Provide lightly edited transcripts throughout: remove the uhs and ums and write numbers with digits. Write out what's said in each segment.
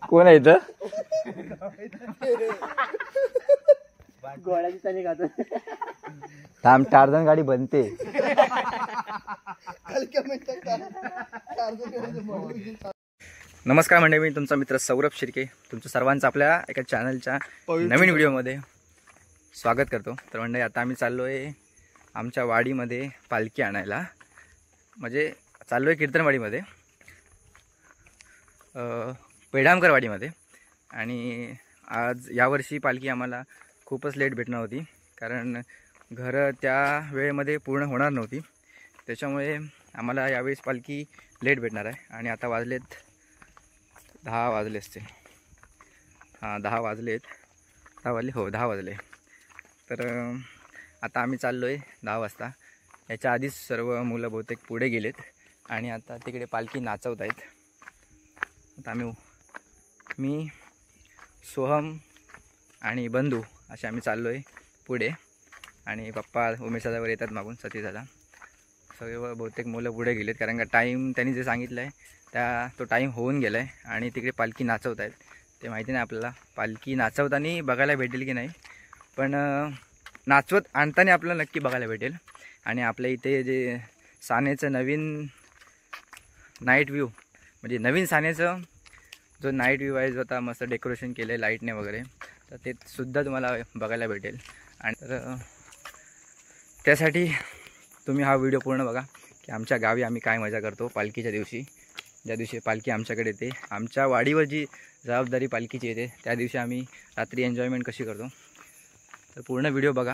कोण आहे इथं? गोळ्याची तणी खातो. थांब, टार्झन गाडी बनते. नमस्कार मंडळी, मी तुमचा मित्र सौरभ शिर्के तुमचं सर्वांचं आपल्या एका चॅनलच्या नवीन व्हिडिओमध्ये स्वागत करतो. तर मंडळी, आता आम्ही चाललो आहे आमच्या वाडीमध्ये पालखी आणायला. म्हणजे चाललो आहे कीर्तनवाडीमध्ये, पेढामकर वाडीमध्ये. आणि आज यावर्षी पालखी आम्हाला खूपच लेट भेटणार होती, कारण घरं त्या वेळेमध्ये पूर्ण होणार नव्हती. त्याच्यामुळे आम्हाला यावेळेस पालखी लेट भेटणार आहे. आणि आता वाजलेत 10 वाजले असतील. हां, 10 वाजलेत. 10 वाजले, हो 10 वाजले. तर आता आम्ही चाललो आहे 10 वाजता. याच्या आधीच सर्व मुलं बहुतेक पुढे गेलेत आणि आता तिकडे पालखी नाचवत आहेत. आता मी सोहम आणि बंधू असे आम्ही चाललो आहे पुढे. आणि पप्पा उमेश दादावर येतात मागून, सतीश दादा. सर्व बहुतेक मुलं पुढे गेलेत, कारण का टाईम त्यांनी जे सांगितलं आहे तो टाईम होऊन गेला आहे. आणि तिकडे पालखी नाचवत आहेत. ते माहिती नाही आपल्याला पालखी नाचवताना बघायला भेटेल की नाही, पण नाचवत आणताना आपल्याला नक्की बघायला भेटेल. आणि आपल्या इथे जे सानेचं नवीन नाईट व्ह्यू, म्हणजे नवीन सानेचं जो नाईट व्ह्यू आहे, जो आता मस्त डेकोरेशन केलं आहे लाईटने वगैरे, तर ते सुद्धा तुम्हाला बघायला भेटेल. आणि तर त्यासाठी तुम्ही हा व्हिडिओ पूर्ण बघा की आमच्या गावी आम्ही काय मजा करतो पालखीच्या दिवशी. ज्या दिवशी पालखी आमच्याकडे येते, आमच्या वाडीवर जी जबाबदारी पालखीची येते, त्या दिवशी आम्ही रात्री एन्जॉयमेंट कशी करतो. तर पूर्ण व्हिडिओ बघा.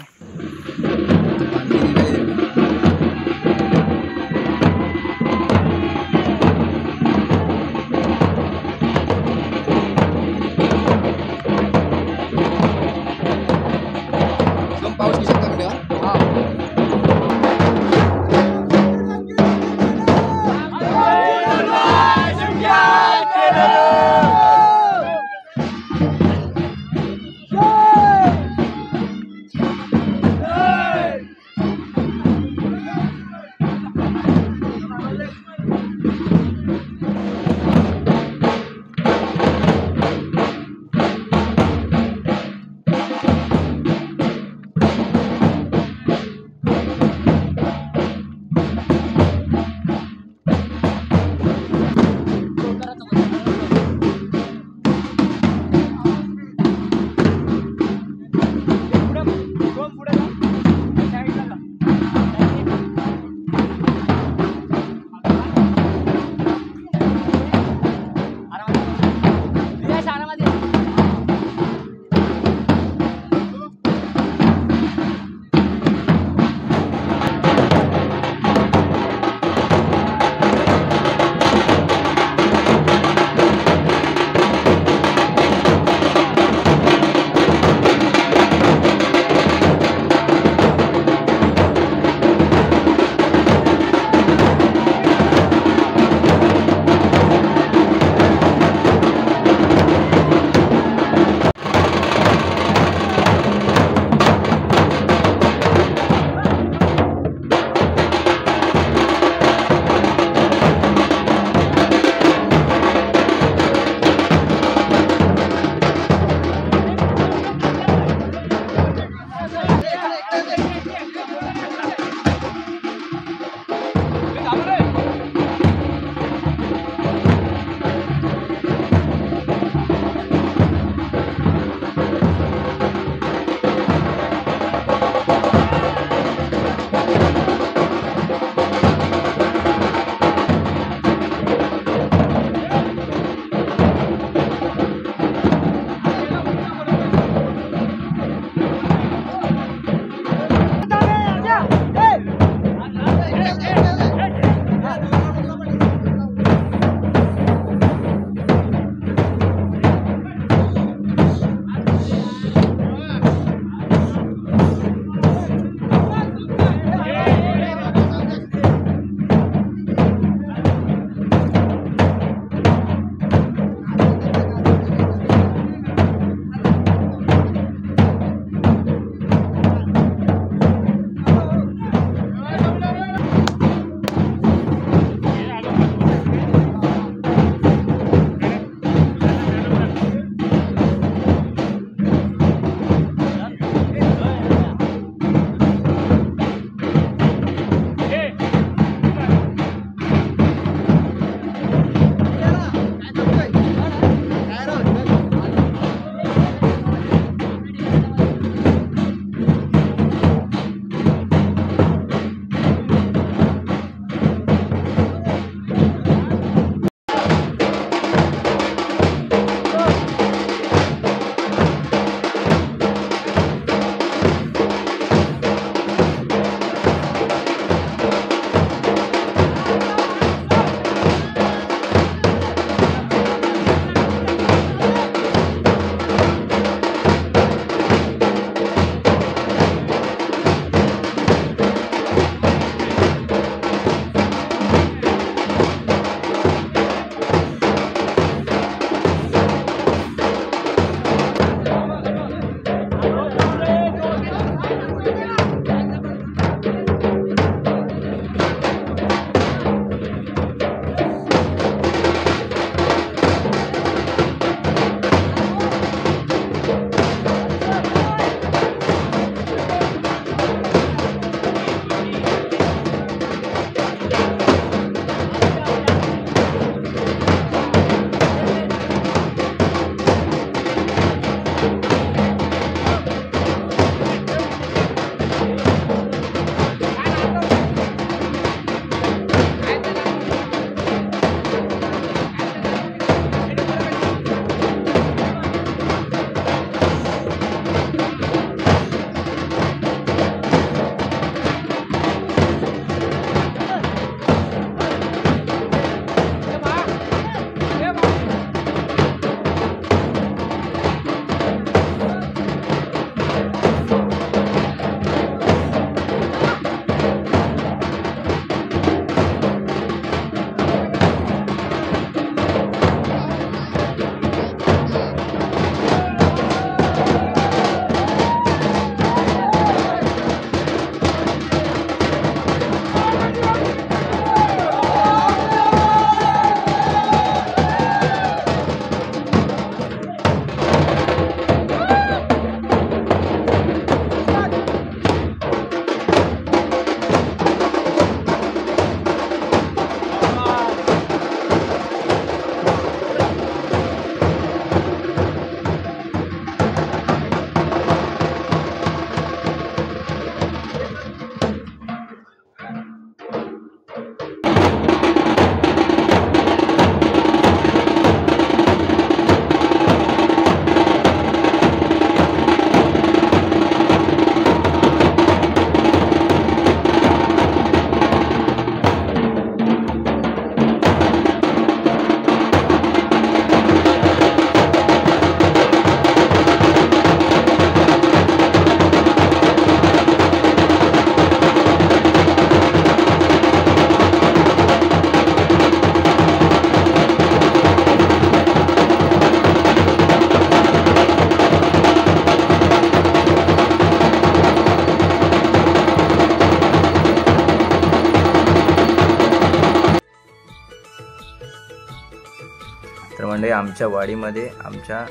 मंडळी आमच्या वाडीमध्ये आमच्या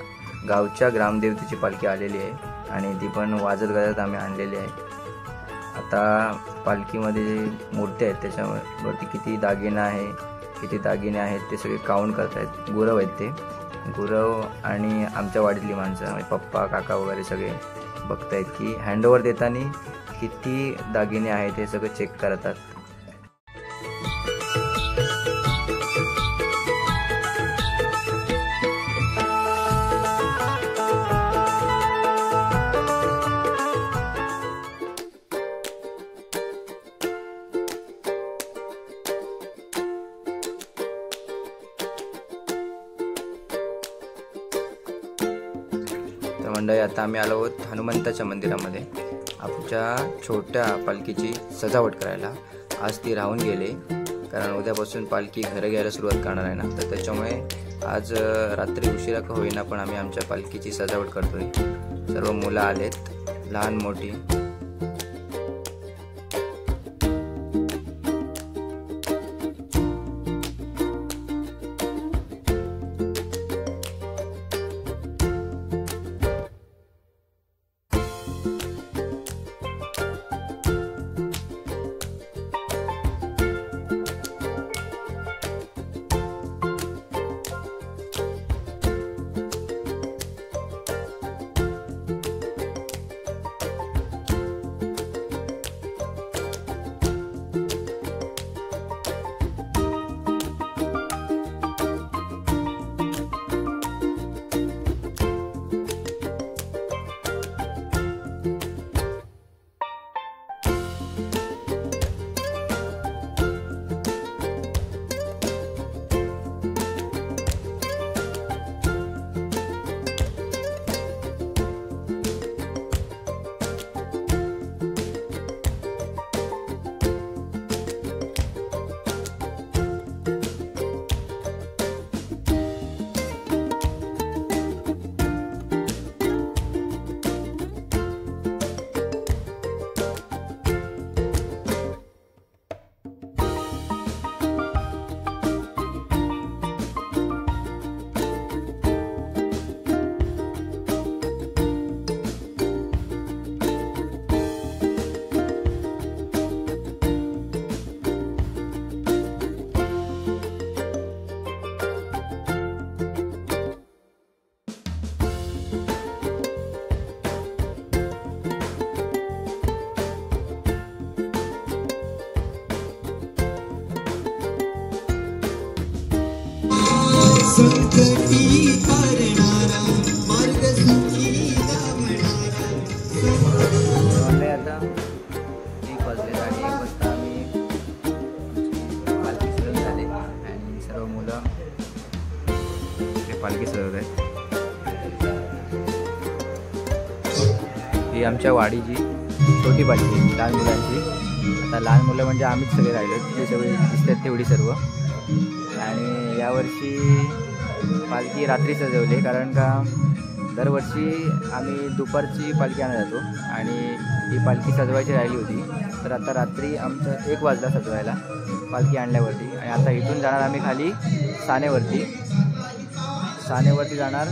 गावच्या ग्रामदेवतेची पालखी आलेली आहे आणि ती पण वाजत गाजत आम्ही आणलेली आहे. आता पालखीमध्ये जे मूर्ती आहेत त्याच्यावरती किती दागिने आहेत ते सगळे काउंट करतायत. गुरव आहेत ते गुरव आणि आमच्या वाडीतली माणसं म्हणजे पप्पा काका वगैरे सगळे बघतायत की हँडओव्हर देताना किती दागिने आहेत हे सगळं चेक करतात. तर मंडळी आता आम्ही आलो आहोत हनुमंताच्या मंदिरामध्ये आमच्या छोट्या पालखीची सजावट करायला. आज ती राहून गेले कारण उद्यापासून पालखी घरं घ्यायला सुरुवात करणार आहे ना, तर त्याच्यामुळे आज रात्री उशिरा का होईना पण आम्ही आमच्या पालखीची सजावट करतोय. सर्व मुलं आलेत, लहान मोठी. आता 1 वाजले आणि 1 वाजता आम्ही पालखी सजवून झाले आणि सर्व मुलं पालखी सजवत आहेत. ही आमच्या वाडीची छोटी पालखी लहान मुलांची. आता लहान मुलं म्हणजे आम्हीच सगळे राहिलो, ते सगळे दिसतात तेवढी सर्व. आणि यावर्षी पालखी रात्री सजवली कारण का दरवर्षी आम्ही दुपारची पालखी आणत जातो आणि ही पालखी सजवायची राहिली होती. तर आता रात्री आमचं 1 वाजला सजवायला पालखी आणल्यावरती. आणि आता इथून जाणार आम्ही खाली सानेवरती जाणार.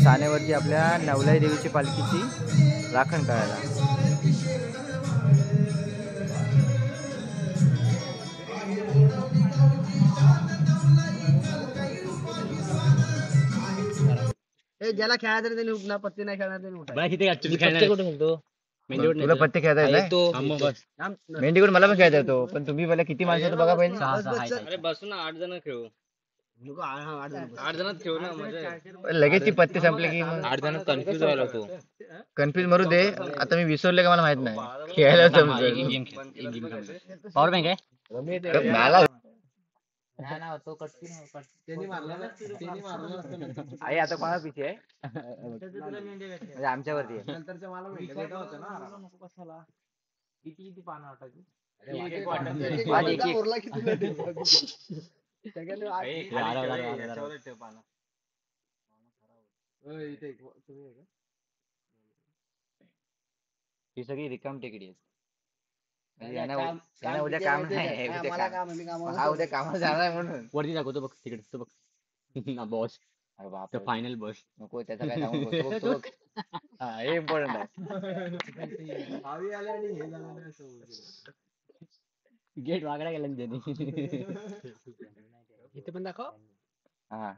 सानेवरती आपल्या नवलाई देवीची पालखीची राखण करायला. ज्याला खेळायचं त्याने उठला, पत्ते नाही खेळणार त्याने उठा. तुला पत्ते खेळता येत नाही? मेंढीकडून मला पण खेळता येतो, पण तुम्ही पहिला किती माणसं बघा पाहिजे. अरे बसून 8 जण खेळू. 8 जणात खेळू ना. लगेच ती पत्ते संपले की 8 जण कन्फ्युज व्हायला होतो. कन्फ्युज मरू दे. आता मी विसरले का मला माहित नाही खेळायला पॉवर बँक आहे मला आई आता कोणा पिछे आहे म्हणजे आमच्यावरती आहे. किती पानं वाटायची ही सगळी रिकाम टेकडी आहे. यांना उद्या काम नाही उद्या काम. हा उद्या कामाला जाणार म्हणून. वरती दाखवतो बघ तिकडे तो बघ बॉस अरे बाप द फायनल बॉस. नको त्याचं काय सांगू नको. तो बघ. हा हे इम्पॉर्टंट आहे. गेट वागडा गेला ना त्याने. इथे पण दाखव. हा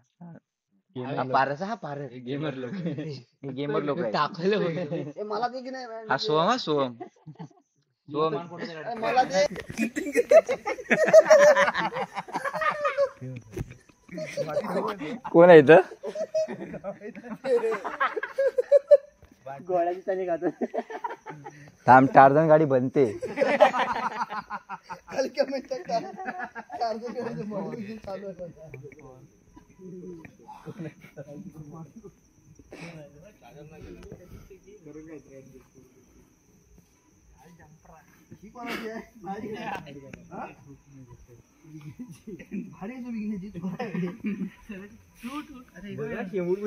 पारस हा पारस गेमर लोक गेमर लोक आहेत. टाकलं मला दे की नाही हा सोहम सोहम मला दे. कोण आहे इथं? गोळ्याची तणी खातो. थांब टार्झन गाडी बनते. हलक्या मिनिटात चालू आहे. ही कोणाची आहे? माझी आहे. हा? भारी आहे तुम्ही घेण्याची. शेमूड